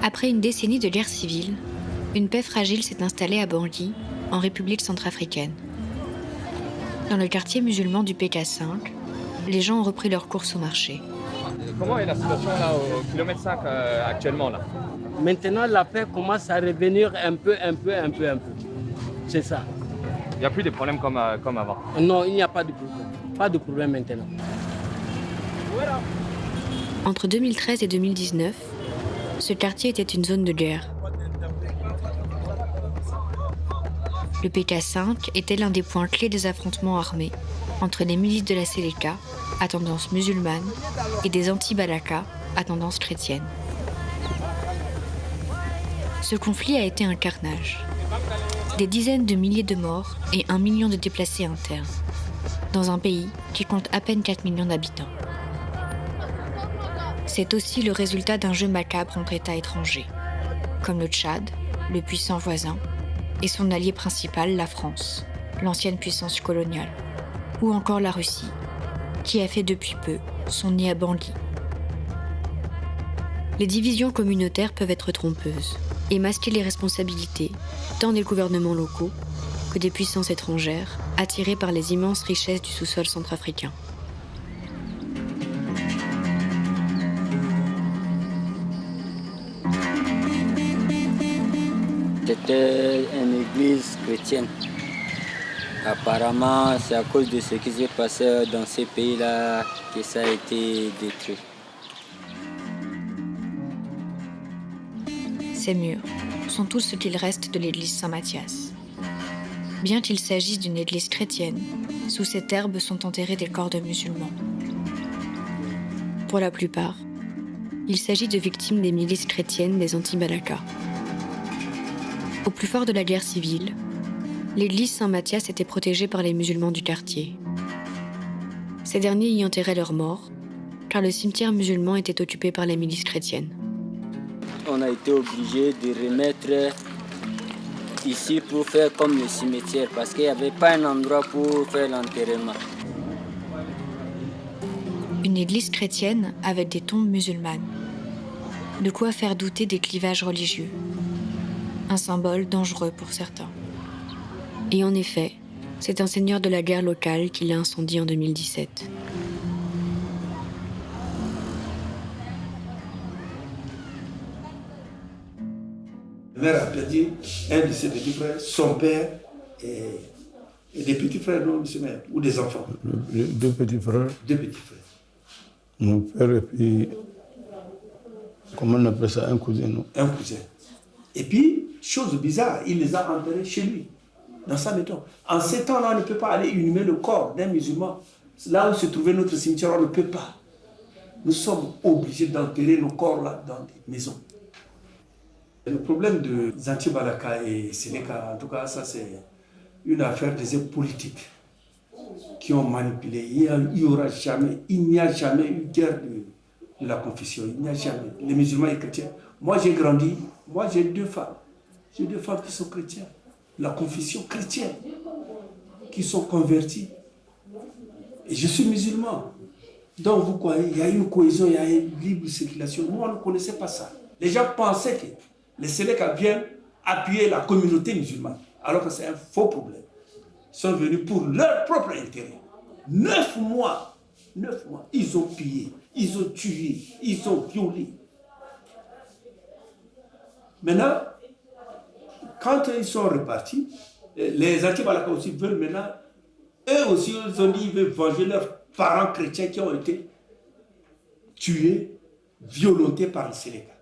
Après une décennie de guerre civile, une paix fragile s'est installée à Bangui, en République centrafricaine. Dans le quartier musulman du PK5, les gens ont repris leur course au marché. Comment est la situation là au kilomètre 5 actuellement là? Maintenant, la paix commence à revenir un peu. C'est ça. Il n'y a plus de problèmes comme avant? Non, il n'y a pas de problème. Pas de problème maintenant. Entre 2013 et 2019, ce quartier était une zone de guerre. Le PK5 était l'un des points clés des affrontements armés entre les milices de la Séléka, à tendance musulmane, et des anti-Balaka, à tendance chrétienne. Ce conflit a été un carnage. Des dizaines de milliers de morts et 1 million de déplacés internes, dans un pays qui compte à peine 4 millions d'habitants. C'est aussi le résultat d'un jeu macabre entre États étrangers, comme le Tchad, le puissant voisin, et son allié principal, la France, l'ancienne puissance coloniale, ou encore la Russie, qui a fait depuis peu son nid à Bangui. Les divisions communautaires peuvent être trompeuses et masquer les responsabilités tant des gouvernements locaux que des puissances étrangères attirées par les immenses richesses du sous-sol centrafricain. C'était une église chrétienne. Apparemment, c'est à cause de ce qui s'est passé dans ces pays-là que ça a été détruit. Ces murs sont tous ce qu'il reste de l'église Saint-Mathias. Bien qu'il s'agisse d'une église chrétienne, sous cette herbe sont enterrés des corps de musulmans. Pour la plupart, il s'agit de victimes des milices chrétiennes des anti-Balaka. Au plus fort de la guerre civile, l'église Saint-Mathias était protégée par les musulmans du quartier. Ces derniers y enterraient leurs morts, car le cimetière musulman était occupé par les milices chrétiennes. On a été obligé de remettre ici pour faire comme le cimetière, parce qu'il n'y avait pas un endroit pour faire l'enterrement. Une église chrétienne avec des tombes musulmanes. De quoi faire douter des clivages religieux. Un symbole dangereux pour certains. Et en effet, c'est un seigneur de la guerre locale qui l'a incendié en 2017. Le maire a perdu un de ses petits frères, son père et des petits frères, non, monsieur le maire, ou des enfants. Deux petits frères. Deux petits frères. Mon père et puis, comment on appelle ça, un cousin, non? Un cousin. Et puis, chose bizarre, il les a enterrés chez lui, dans sa maison. En ces temps-là, on ne peut pas aller inhumer le corps d'un musulman. Là où se trouvait notre cimetière, on ne peut pas. Nous sommes obligés d'enterrer nos corps là, dans des maisons. Le problème de Zanti-Balaka et Séléka, en tout cas, ça c'est une affaire des hommes politiques qui ont manipulé. Il n'y a jamais eu guerre de la confession. Il n'y a jamais. Les musulmans et chrétiens. Moi j'ai grandi, moi j'ai 2 femmes. J'ai 2 femmes qui sont chrétiennes. La confession chrétienne, qui sont converties. Et je suis musulman. Donc vous croyez, il y a une cohésion, il y a une libre circulation. Nous, on ne connaissait pas ça. Les gens pensaient que les Séléka viennent appuyer la communauté musulmane, alors que c'est un faux problème. Ils sont venus pour leur propre intérêt. 9 mois, ils ont pillé, ils ont tué, ils ont violé. Maintenant, quand ils sont repartis, les anti-Balaka aussi veulent maintenant, eux aussi, ils ont dit qu'ils veulent venger leurs parents chrétiens qui ont été tués, violentés par les Séléka.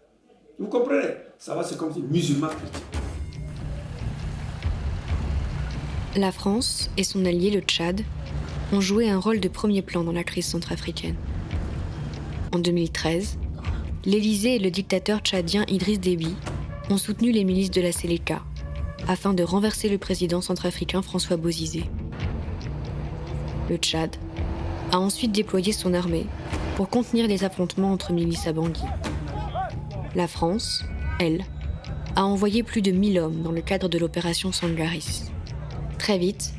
Vous comprenez? Ça va, c'est comme si musulmans chrétiens. La France et son allié le Tchad ont joué un rôle de premier plan dans la crise centrafricaine. En 2013, l'Élysée et le dictateur tchadien Idriss Déby ont soutenu les milices de la Séléka afin de renverser le président centrafricain François Bozizé. Le Tchad a ensuite déployé son armée pour contenir les affrontements entre milices à Bangui. La France, elle, a envoyé plus de 1000 hommes dans le cadre de l'opération Sangaris. Très vite,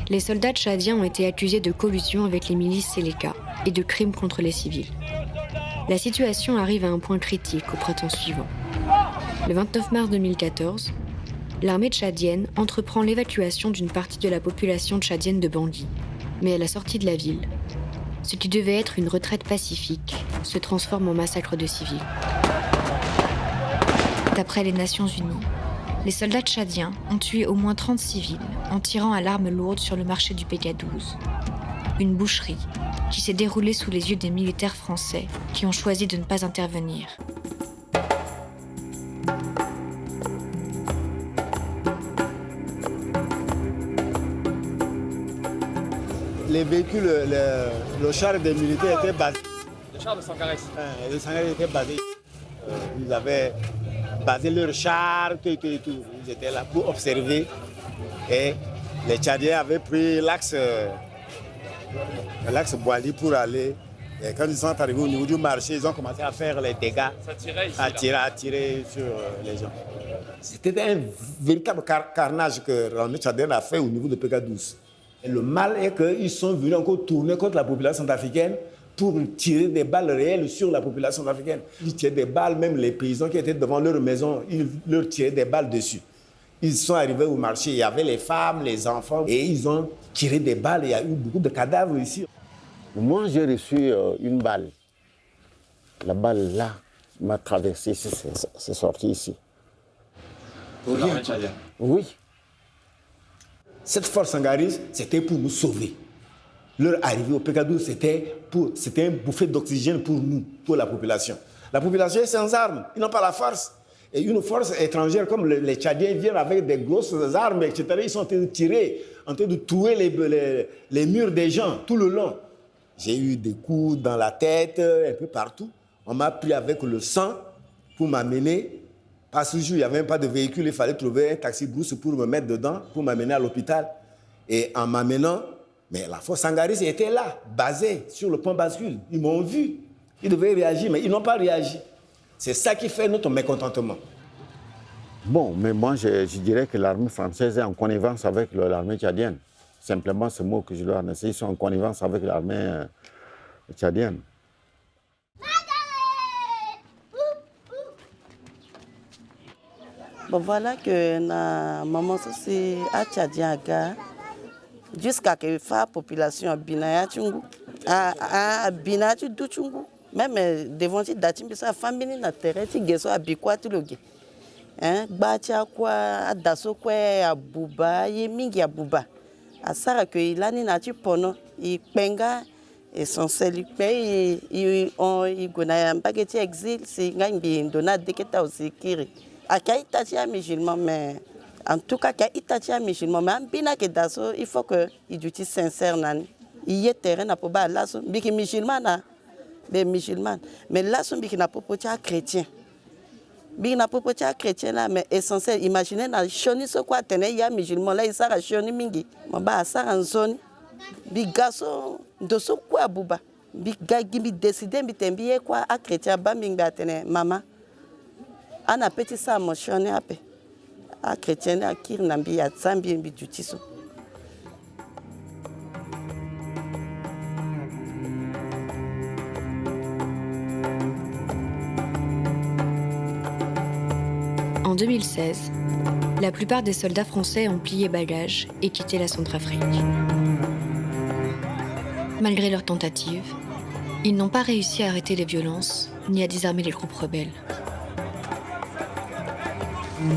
les soldats tchadiens ont été accusés de collusion avec les milices Séléka et de crimes contre les civils. La situation arrive à un point critique au printemps suivant. Le 29 mars 2014, l'armée tchadienne entreprend l'évacuation d'une partie de la population tchadienne de Bangui. Mais à la sortie de la ville, ce qui devait être une retraite pacifique se transforme en massacre de civils. D'après les Nations Unies, les soldats tchadiens ont tué au moins 30 civils en tirant à l'arme lourde sur le marché du PK12, une boucherie qui s'est déroulée sous les yeux des militaires français qui ont choisi de ne pas intervenir. Les véhicules, le char des militaires était basé. Le char de Sangaré. Le Sangaré était basé. Ils avaient basé leur char, tout. Ils étaient là pour observer. Et les Tchadiens avaient pris l'axe Boali pour aller. Et quand ils sont arrivés au niveau du marché, ils ont commencé à faire les dégâts. Ça tirait ici. À tirer sur les gens. C'était un véritable carnage que l'armée tchadienne a fait au niveau de PK12. Et le mal est qu'ils sont venus encore tourner contre la population centrafricaine pour tirer des balles réelles sur la population centrafricaine. Ils tiraient des balles, même les paysans qui étaient devant leur maison, ils leur tiraient des balles dessus. Ils sont arrivés au marché, il y avait les femmes, les enfants, et ils ont tiré des balles. Il y a eu beaucoup de cadavres ici. Moi, j'ai reçu une balle. La balle, là, m'a traversé, c'est sorti ici. Oui. Cette force sangariste, c'était pour nous sauver. Leur arrivée au PK12, c'était un bouffée d'oxygène pour nous, pour la population. La population est sans armes, ils n'ont pas la force. Et une force étrangère comme les Tchadiens viennent avec des grosses armes, etc. Ils sont en train de tirer, en train de tuer les murs des gens tout le long. J'ai eu des coups dans la tête, un peu partout. On m'a pris avec le sang pour m'amener. À ce jour, il n'y avait même pas de véhicule, il fallait trouver un taxi brousse pour me mettre dedans, pour m'amener à l'hôpital. Et en m'amenant, mais la force sangariste était là, basée sur le point bascule. Ils m'ont vu. Ils devaient réagir, mais ils n'ont pas réagi. C'est ça qui fait notre mécontentement. Bon, mais moi, je dirais que l'armée française est en connivence avec l'armée tchadienne. Simplement, ce mot que je dois annoncer, ils sont en connivence avec l'armée tchadienne. Bon, voilà que na maman c'est à Tchadiaga jusqu'à que la population bina chungu a bina tu du chungu même devant ti datim bisa famille na terre ti geso abikwa tu loge bacha kwa daso kwa abuba ye mingi abuba asara que ilani na ti pono I penga essentiel i gona mbageti exil si ngambi ndona deketa osikiri Akaïtatia musulman, mais en tout cas, Akaïtatia musulman, mais bien que daso, il faut que il soit sincère nan. Il y a terrain à pour là, biki musulman na, des musulmans, mais là son biki na popotia chrétien. Biki na popotia chrétien là, mais essentiel. Imaginez na choni so quoi tenait ya musulman là, il sera choni mingi. Maba sara en zone, bigaso doso quoi buba, bigagi bi décider bi tembi quoi à chrétien ba mingi atene mama. On a petit ça mentionné à chrétien à qui n'ambi à Zambie bi dutiso. En 2016, la plupart des soldats français ont plié bagages et quitté la Centrafrique. Malgré leurs tentatives, ils n'ont pas réussi à arrêter les violences ni à désarmer les groupes rebelles.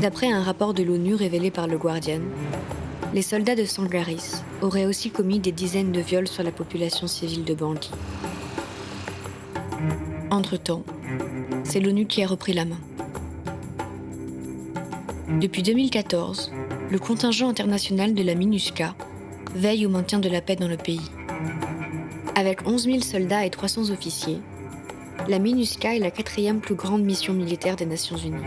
D'après un rapport de l'ONU révélé par le Guardian, les soldats de Sangaris auraient aussi commis des dizaines de viols sur la population civile de Bangui. Entre-temps, c'est l'ONU qui a repris la main. Depuis 2014, le contingent international de la MINUSCA veille au maintien de la paix dans le pays. Avec 11 000 soldats et 300 officiers, la MINUSCA est la 4e plus grande mission militaire des Nations Unies.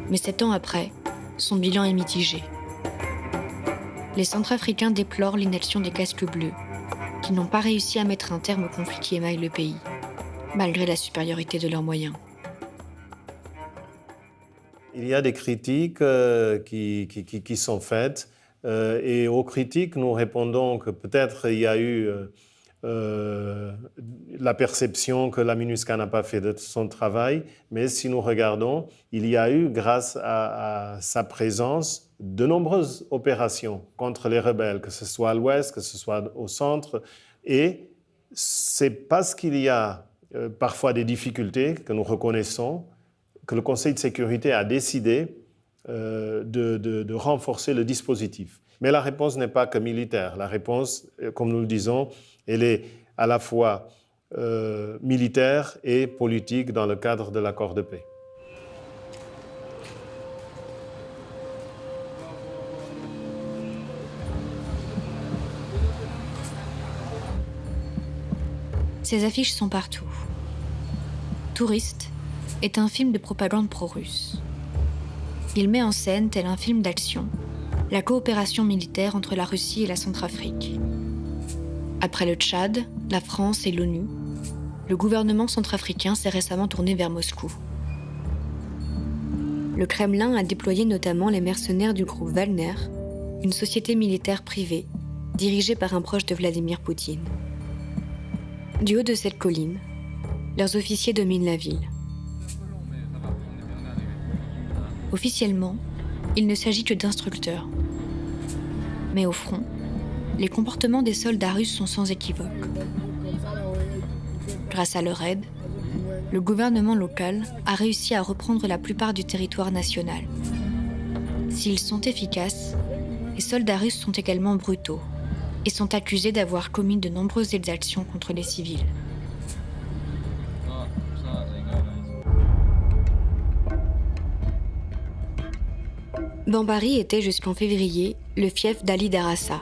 Mais 7 ans après, son bilan est mitigé. Les Centrafricains déplorent l'inaction des casques bleus, qui n'ont pas réussi à mettre un terme au conflit qui émaille le pays, malgré la supériorité de leurs moyens. Il y a des critiques qui sont faites et aux critiques, nous répondons que peut-être il y a eu la perception que la MINUSCA n'a pas fait de son travail, mais si nous regardons, il y a eu, grâce à sa présence, de nombreuses opérations contre les rebelles, que ce soit à l'ouest, que ce soit au centre, et c'est parce qu'il y a parfois des difficultés que nous reconnaissons que le Conseil de sécurité a décidé de renforcer le dispositif. Mais la réponse n'est pas que militaire. La réponse, comme nous le disons, elle est à la fois militaire et politique dans le cadre de l'accord de paix. Ces affiches sont partout. Touriste est un film de propagande pro-russe. Il met en scène, tel un film d'action, la coopération militaire entre la Russie et la Centrafrique. Après le Tchad, la France et l'ONU, le gouvernement centrafricain s'est récemment tourné vers Moscou. Le Kremlin a déployé notamment les mercenaires du groupe Wagner, une société militaire privée dirigée par un proche de Vladimir Poutine. Du haut de cette colline, leurs officiers dominent la ville. Officiellement, il ne s'agit que d'instructeurs. Mais au front, les comportements des soldats russes sont sans équivoque. Grâce à leur aide, le gouvernement local a réussi à reprendre la plupart du territoire national. S'ils sont efficaces, les soldats russes sont également brutaux et sont accusés d'avoir commis de nombreuses exactions contre les civils. Bambari était jusqu'en février le fief d'Ali Darassa,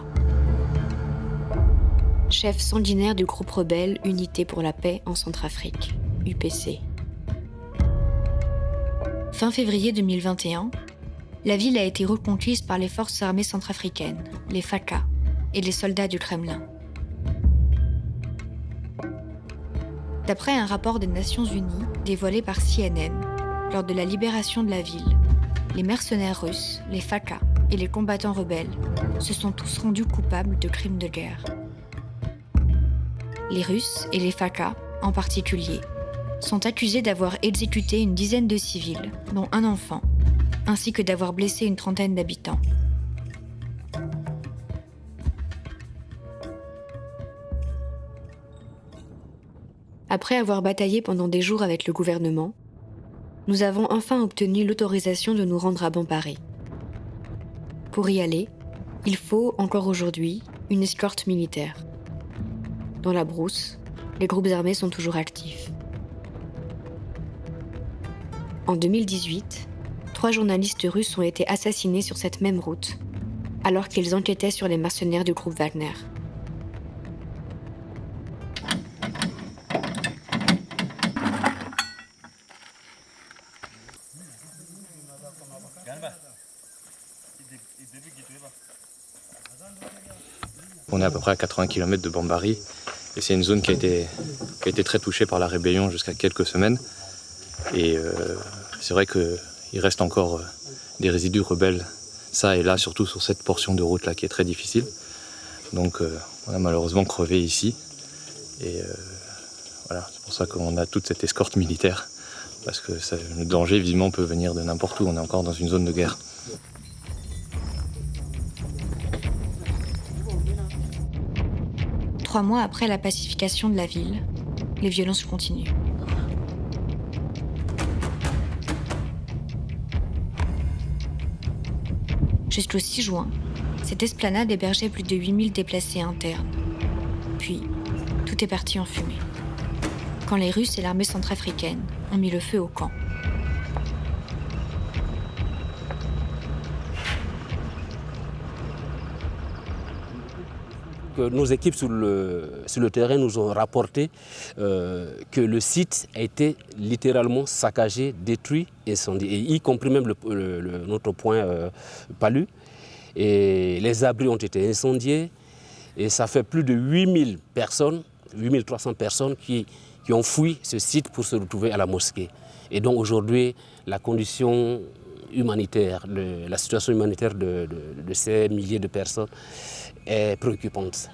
chef sanguinaire du groupe rebelle Unité pour la paix en Centrafrique, UPC. Fin février 2021, la ville a été reconquise par les forces armées centrafricaines, les FACA, et les soldats du Kremlin. D'après un rapport des Nations Unies dévoilé par CNN, lors de la libération de la ville, les mercenaires russes, les FACA et les combattants rebelles se sont tous rendus coupables de crimes de guerre. Les Russes et les FACA, en particulier, sont accusés d'avoir exécuté une dizaine de civils, dont un enfant, ainsi que d'avoir blessé une trentaine d'habitants. Après avoir bataillé pendant des jours avec le gouvernement, nous avons enfin obtenu l'autorisation de nous rendre à Bambari. Pour y aller, il faut, encore aujourd'hui, une escorte militaire. Dans la brousse, les groupes armés sont toujours actifs. En 2018, 3 journalistes russes ont été assassinés sur cette même route, alors qu'ils enquêtaient sur les mercenaires du groupe Wagner. On est à peu près à 80 km de Bambari et c'est une zone qui a été très touchée par la rébellion jusqu'à quelques semaines. Et c'est vrai qu'il reste encore des résidus rebelles, ça et là, surtout sur cette portion de route là qui est très difficile. Donc on a malheureusement crevé ici. Et voilà, c'est pour ça qu'on a toute cette escorte militaire. Parce que le danger, évidemment, peut venir de n'importe où. On est encore dans une zone de guerre. Trois mois après la pacification de la ville, les violences continuent. Jusqu'au 6 juin, cette esplanade hébergeait plus de 8000 déplacés internes. Puis, tout est parti en fumée, quand les Russes et l'armée centrafricaine ont mis le feu au camp. Nos équipes sur le terrain nous ont rapporté que le site a été littéralement saccagé, détruit, incendié, y compris même notre point Palu. Et les abris ont été incendiés et ça fait plus de 8000 personnes, 8300 personnes qui ont fui ce site pour se retrouver à la mosquée. Et donc aujourd'hui, la condition humanitaire, la situation humanitaire de ces milliers de personnes est préoccupante.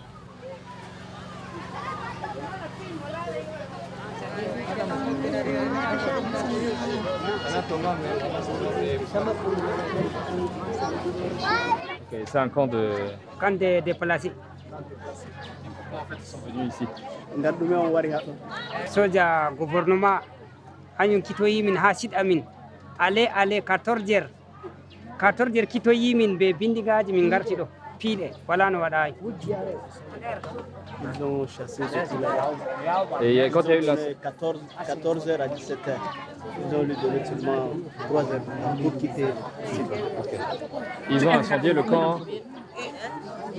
Okay, c'est un camp de... Camp de déplacés. Pourquoi en fait ils sont venus ici? Soja gouvernement, Hanyum Kitoyi min Hasid Amin. Allez, 14h. 14h Kitoyi min be bindigaji min gartido. Pile, voilà no wadai. Ils ont chassé depuis là. Et quand il y a eu la... 14h à 17h. Ils ont lui donné seulement 3 heures pour quitter. Ils ont incendié le camp.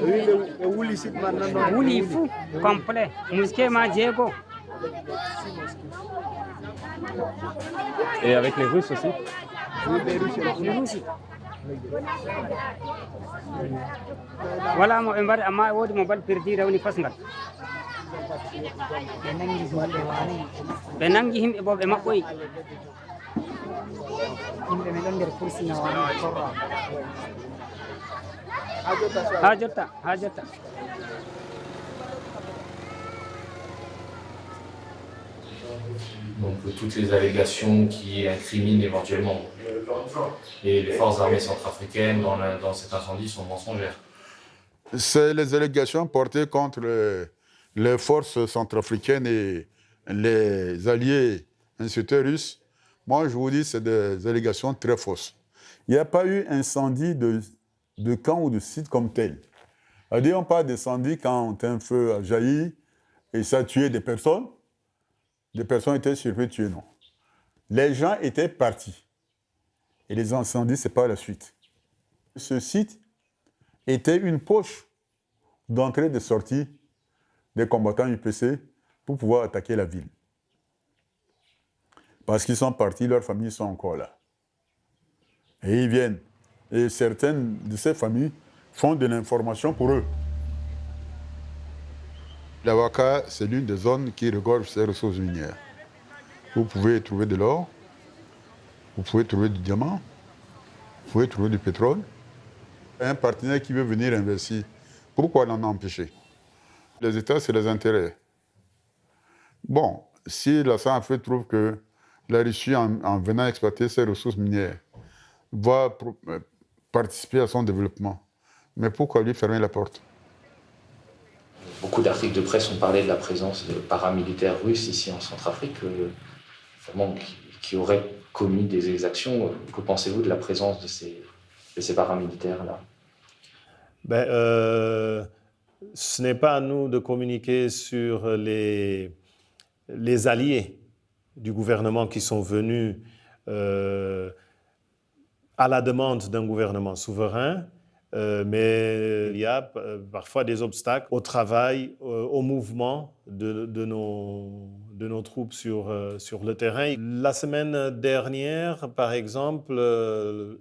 Oui, le Wouli site maintenant. Wouli fou, complet. Mouské ma Diego. Et avec les Russes aussi? Oui, les Russes aussi. Voilà mo embar amma wodi mo bal perdi rawni fasngal be nangi himbe bobe mabboy himbe me don der kursi na wani korra hajata Donc toutes les allégations qui incriminent éventuellement et les forces armées centrafricaines dans cet incendie sont mensongères. C'est les allégations portées contre les forces centrafricaines et les alliés insurgés russes. Moi, je vous dis, c'est des allégations très fausses. Il n'y a pas eu incendie de camp ou de site comme tel. C'est-à-dire, on parle d'incendie quand un feu a jailli et ça a tué des personnes. Des personnes étaient surpris tuées, non. Les gens étaient partis. Et les incendies, c'est pas la suite. Ce site était une poche d'entrée et de sortie des combattants UPC pour pouvoir attaquer la ville. Parce qu'ils sont partis, leurs familles sont encore là. Et ils viennent. Et certaines de ces familles font de l'information pour eux. La Waka, c'est l'une des zones qui regorge ces ressources minières. Vous pouvez trouver de l'or, vous pouvez trouver du diamant, vous pouvez trouver du pétrole. Un partenaire qui veut venir investir, pourquoi l'en empêcher? Les États, c'est les intérêts. Bon, si la Centrafrique trouve que la Russie, en venant exploiter ses ressources minières, va participer à son développement, mais pourquoi lui fermer la porte? Beaucoup d'articles de presse ont parlé de la présence de paramilitaires russes ici en Centrafrique, qui auraient commis des exactions. Que pensez-vous de la présence de ces paramilitaires-là? Ce n'est pas à nous de communiquer sur les alliés du gouvernement qui sont venus à la demande d'un gouvernement souverain. Mais il y a parfois des obstacles au travail, au mouvement de nos troupes sur le terrain. La semaine dernière, par exemple,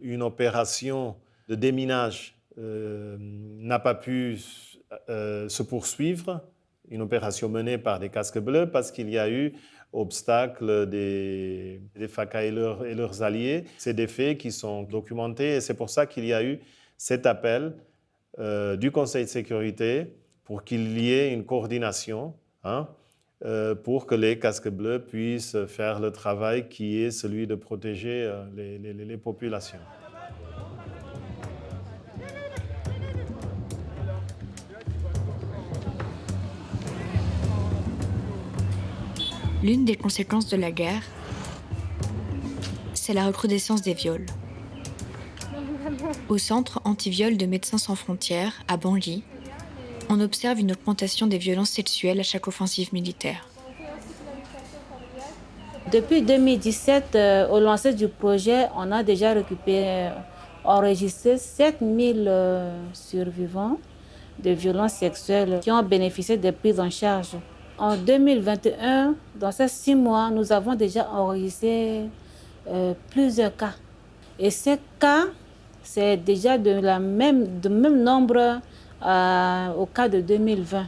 une opération de déminage n'a pas pu se poursuivre, une opération menée par des casques bleus parce qu'il y a eu obstacle des FACA et leurs alliés. C'est des faits qui sont documentés et c'est pour ça qu'il y a eu cet appel du Conseil de sécurité pour qu'il y ait une coordination pour que les casques bleus puissent faire le travail qui est celui de protéger les populations. L'une des conséquences de la guerre, c'est la recrudescence des viols. Au centre anti-viol de Médecins sans frontières, à Bangui, on observe une augmentation des violences sexuelles à chaque offensive militaire. Depuis 2017, au lancer du projet, on a déjà enregistré 7000 survivants de violences sexuelles qui ont bénéficié de prises en charge. En 2021, dans ces 6 mois, nous avons déjà enregistré plusieurs cas. Et ces cas, c'est déjà de même nombre au cas de 2020.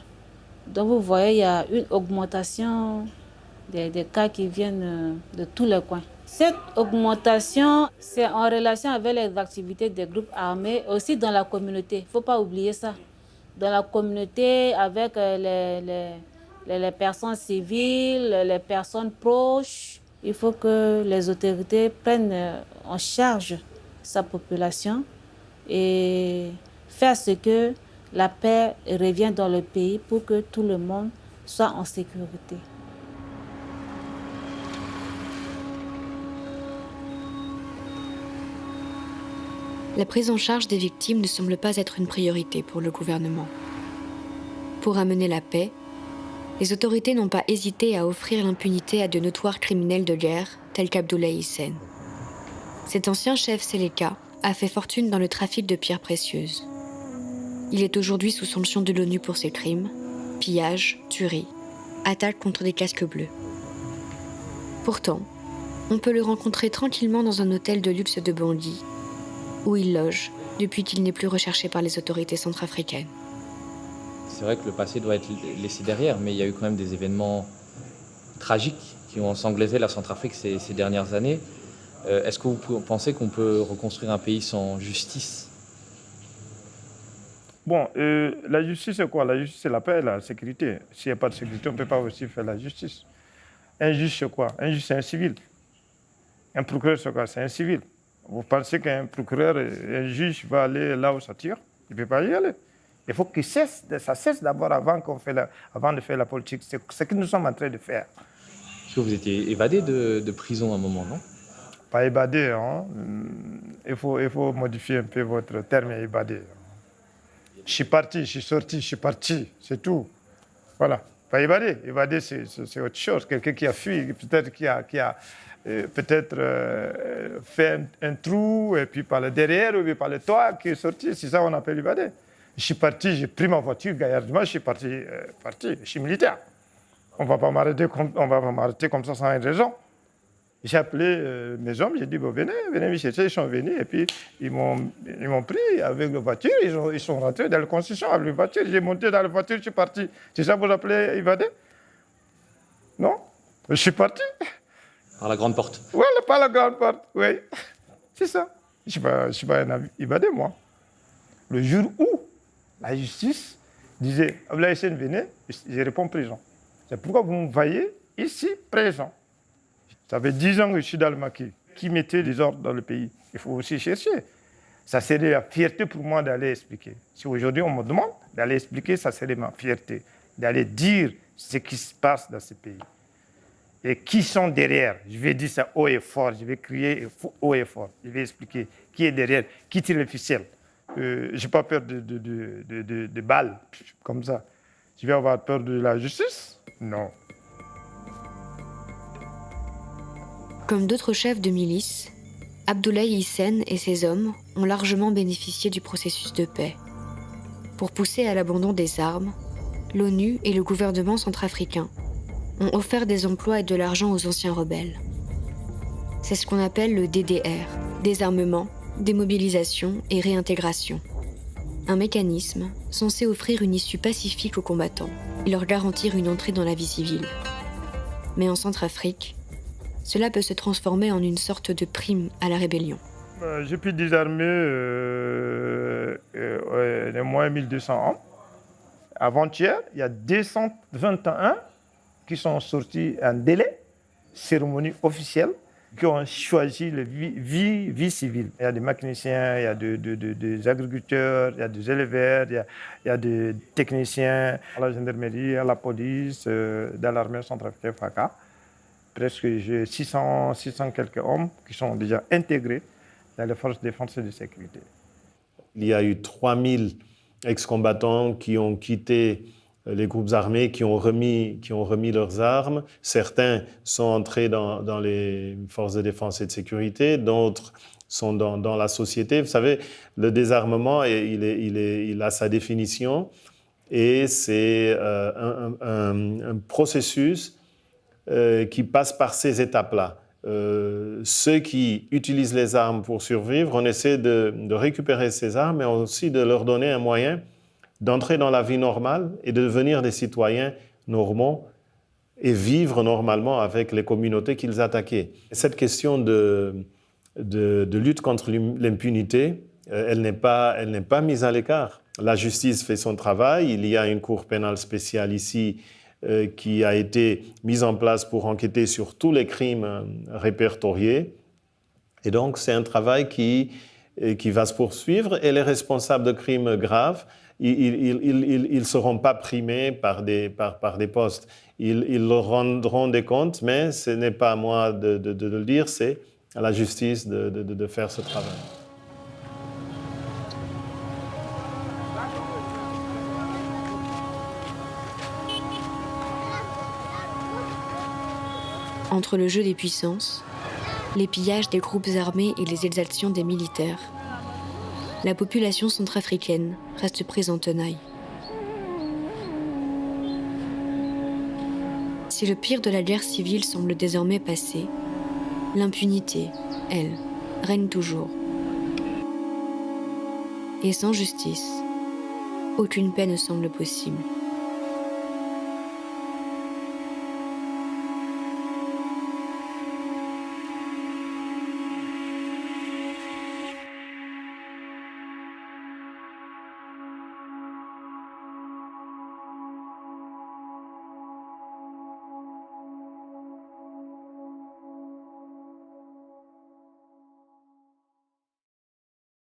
Donc vous voyez, il y a une augmentation des cas qui viennent de tous les coins. Cette augmentation, c'est en relation avec les activités des groupes armés, aussi dans la communauté. Il ne faut pas oublier ça. Dans la communauté, avec les les personnes civiles, les personnes proches. Il faut que les autorités prennent en charge sa population et faire ce que la paix revienne dans le pays pour que tout le monde soit en sécurité. La prise en charge des victimes ne semble pas être une priorité pour le gouvernement. Pour amener la paix, les autorités n'ont pas hésité à offrir l'impunité à de notoires criminels de guerre tels qu'Abdoulaye Hissène. Cet ancien chef Séléka a fait fortune dans le trafic de pierres précieuses. Il est aujourd'hui sous sanction de l'ONU pour ses crimes, pillages, tueries, attaques contre des casques bleus. Pourtant, on peut le rencontrer tranquillement dans un hôtel de luxe de Bangui, où il loge depuis qu'il n'est plus recherché par les autorités centrafricaines. C'est vrai que le passé doit être laissé derrière, mais il y a eu quand même des événements tragiques qui ont ensanglanté la Centrafrique ces dernières années. Est-ce que vous pensez qu'on peut reconstruire un pays sans justice? Bon, la justice, c'est quoi? La justice, c'est la paix et la sécurité. S'il n'y a pas de sécurité, on ne peut pas aussi faire la justice. Un juge, c'est quoi? Un juge, c'est un civil. Un procureur, c'est quoi? C'est un civil. Vous pensez qu'un procureur, un juge va aller là où ça tire? Il ne peut pas y aller. Il faut que ça cesse d'abord avant de faire la politique. C'est ce que nous sommes en train de faire. Parce que vous étiez évadé de prison à un moment, non? Pas évadé, hein. Il faut modifier un peu votre terme évadé. Je suis parti, je suis sorti, je suis parti, c'est tout. Voilà, pas évadé. Évadé, c'est autre chose. Quelqu'un qui a fui, peut-être qui a fait un trou, et puis par le derrière, ou par le toit, qui est sorti. C'est ça qu'on appelle évadé. Je suis parti, j'ai pris ma voiture, gaillardement, je suis parti. Je suis militaire. On ne va pas m'arrêter comme ça sans une raison. J'ai appelé mes hommes, j'ai dit, bon, venez me chercher. Ils sont venus et puis ils m'ont pris avec la voiture. Ils sont rentrés dans la construction avec la voiture. J'ai monté dans la voiture, je suis parti. C'est ça que vous appelez évadé? Non? Je suis parti. Par la grande porte? Oui, par la grande porte, oui. C'est ça. Je ne suis pas un évadé, moi. Le jour où la justice disait, Abdoulaye Hissène, venez, je réponds prison. C'est pourquoi vous me voyez ici, présent. Ça fait 10 ans que je suis dans le maquis. Qui mettait les ordres dans le pays? Il faut aussi chercher. Ça serait la fierté pour moi d'aller expliquer. Si aujourd'hui on me demande d'aller expliquer, ça serait ma fierté. D'aller dire ce qui se passe dans ce pays. Et qui sont derrière. Je vais dire ça haut et fort. Je vais crier haut et fort. Je vais expliquer qui est derrière, qui tire les ficelles. Je n'ai pas peur de balles, comme ça. Je vais avoir peur de la justice? Non. Comme d'autres chefs de milice, Abdoulaye Hissène et ses hommes ont largement bénéficié du processus de paix. Pour pousser à l'abandon des armes, l'ONU et le gouvernement centrafricain ont offert des emplois et de l'argent aux anciens rebelles. C'est ce qu'on appelle le DDR, désarmement, démobilisation et réintégration. Un mécanisme censé offrir une issue pacifique aux combattants et leur garantir une entrée dans la vie civile. Mais en Centrafrique, cela peut se transformer en une sorte de prime à la rébellion. J'ai pu désarmer les moins 1200 hommes. Avant-hier, il y a 221 qui sont sortis en délai, cérémonie officielle, qui ont choisi la vie civile. Il y a des mécaniciens, il y a des agriculteurs, il y a des éleveurs, il y a des techniciens à la gendarmerie, à la police, dans l'armée centrafricaine FACA. Presque j'ai 600 quelques hommes qui sont déjà intégrés dans les forces de défense et de sécurité. Il y a eu 3000 ex-combattants qui ont quitté les groupes armés, qui ont remis leurs armes. Certains sont entrés dans les forces de défense et de sécurité, d'autres sont dans la société. Vous savez, le désarmement, il a sa définition et c'est un processus qui passe par ces étapes-là. Ceux qui utilisent les armes pour survivre, on essaie de récupérer ces armes, mais aussi de leur donner un moyen d'entrer dans la vie normale et de devenir des citoyens normaux et vivre normalement avec les communautés qu'ils attaquaient. Cette question de lutte contre l'impunité, elle n'est pas mise à l'écart. La justice fait son travail, il y a une cour pénale spéciale ici qui a été mise en place pour enquêter sur tous les crimes répertoriés. Et donc, c'est un travail qui va se poursuivre. Et les responsables de crimes graves, ils ne seront pas primés par des postes. Ils leur rendront des comptes, mais ce n'est pas à moi de le dire, c'est à la justice de faire ce travail. Entre le jeu des puissances, les pillages des groupes armés et les exactions des militaires, la population centrafricaine reste prise en tenaille. Si le pire de la guerre civile semble désormais passé, l'impunité, elle, règne toujours. Et sans justice, aucune paix ne semble possible.